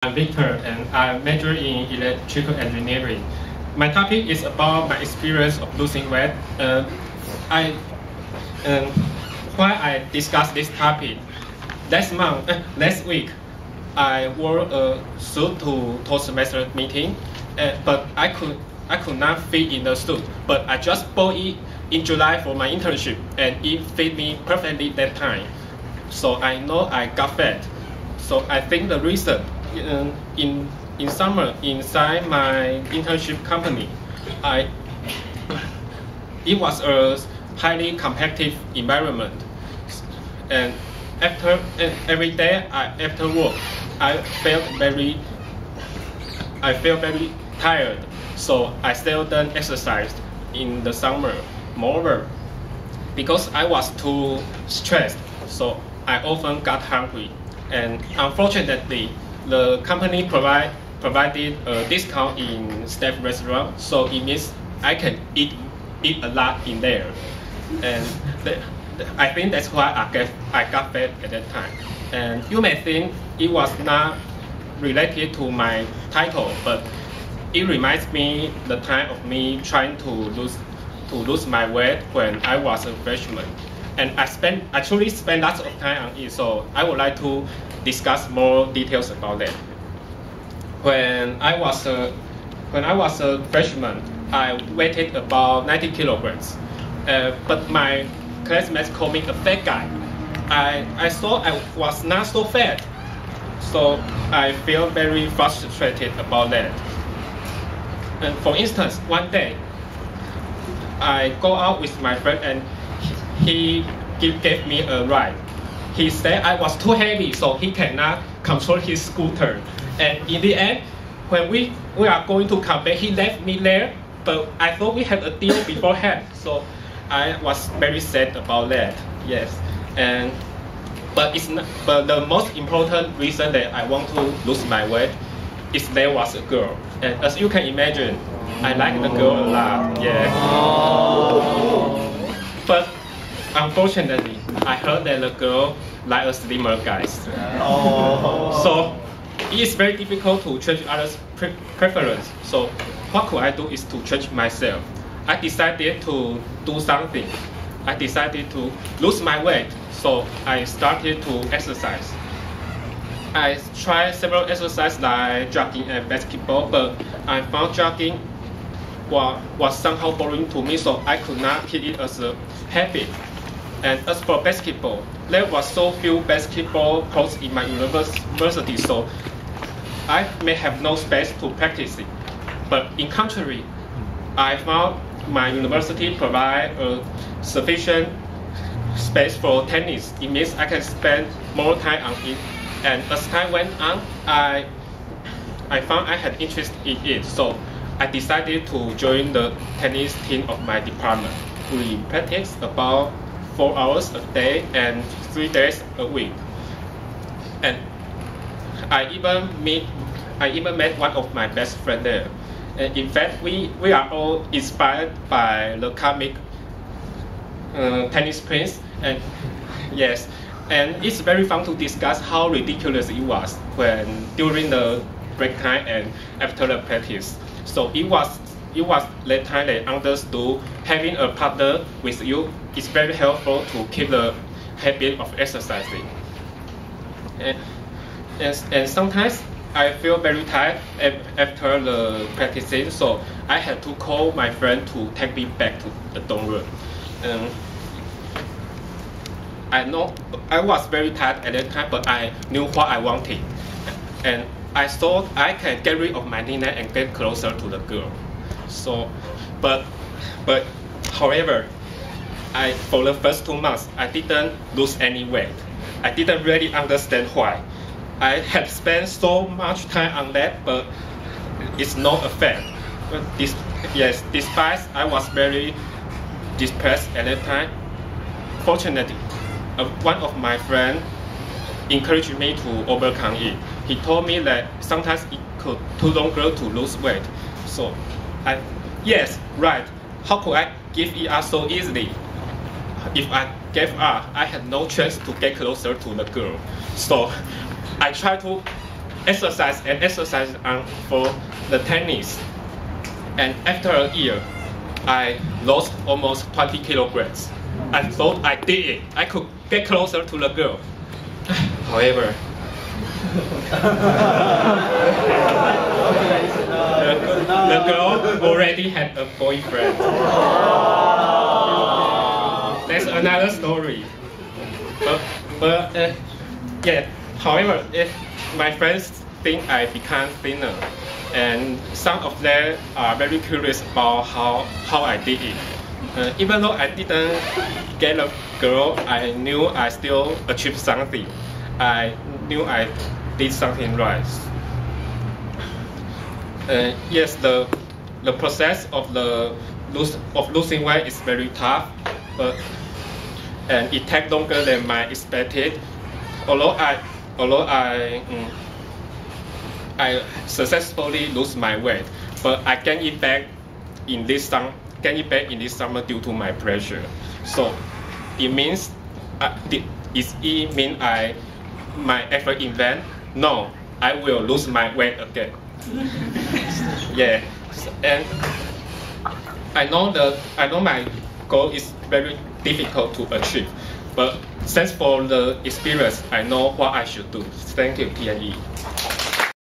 I'm Victor and I major in electrical engineering. My topic is about my experience of losing weight. I Why I discuss this topic. Last week, I wore a suit to Toastmaster meeting, but I could not fit in the suit. But I just bought it in July for my internship, and it fit me perfectly that time. So I know I got fat. So I think the reason in summer inside my internship company, it was a highly competitive environment, and every day after work, I felt very tired. So I still don't exercise in the summer. Moreover, because I was too stressed, so I often got hungry. And unfortunately, the company provided a discount in staff restaurant, so it means I can eat a lot in there. And I think that's why I got fat at that time. And you may think it was not related to my title, but it reminds me the time of me trying to lose my weight when I was a freshman. And I truly spent lots of time on it, so I would like to discuss more details about that. When I was a freshman, I weighed about 90 kilograms, but my classmates called me a fat guy. I thought I was not so fat, so I feel very frustrated about that. And for instance, one day, I go out with my friend and he gave me a ride. He said I was too heavy, so he cannot control his scooter. And in the end, when we are going to come back, he left me there. But I thought we had a deal beforehand, so I was very sad about that. Yes, but the most important reason that I want to lose my weight is there was a girl, and as you can imagine, I like the girl a lot. Yeah. But unfortunately, I heard that the girl like a slimmer guy. So it is very difficult to change others' preference. So what could I do is to change myself. I decided to do something. I decided to lose my weight. So I started to exercise. I tried several exercises like jogging and basketball, but I found jogging was somehow boring to me, so I could not keep it as a habit. And as for basketball, there was so few basketball courts in my university, so I may have no space to practice it. But in contrary, I found my university provide a sufficient space for tennis. It means I can spend more time on it. And as time went on, I found I had interest in it, so I decided to join the tennis team of my department. We practice about 4 hours a day and 3 days a week. And I even met one of my best friends there. And in fact, we are all inspired by the comic Tennis Prince. And yes, and it's very fun to discuss how ridiculous it was when during the break time and after the practice. So it was that time they understood having a partner with you is very helpful to keep the habit of exercising. And sometimes I feel very tired after the practicing, so I had to call my friend to take me back to the dorm room. I know I was very tired at that time, but I knew what I wanted, and I thought I can get rid of my needle and get closer to the girl. So, but however, for the first 2 months, I didn't lose any weight. I didn't really understand why. I had spent so much time on that, but it's not a fact. But despite I was very depressed at that time, fortunately, one of my friends encouraged me to overcome it. He told me that sometimes it could take longer to lose weight. So, yes, right. How could I give it up so easily? If I gave up, I had no chance to get closer to the girl. So I tried to exercise for the tennis. And after a year, I lost almost 20 kilograms. I thought I did it. I could get closer to the girl. However, the girl already had a boyfriend. That's another story. Yeah. However, my friends think I become thinner, and some of them are very curious about how I did it. Even though I didn't get a girl, I knew I still achieved something. I knew I did something right. Yes, the process of losing weight is very tough, and it takes longer than I expected. Although I successfully lose my weight, but I gain it back in this summer due to my pressure. So it means my effort in vain? No, I will lose my weight again. Yeah, and I know my goal is very difficult to achieve, but thanks for the experience, I know what I should do. Thank you, TNE.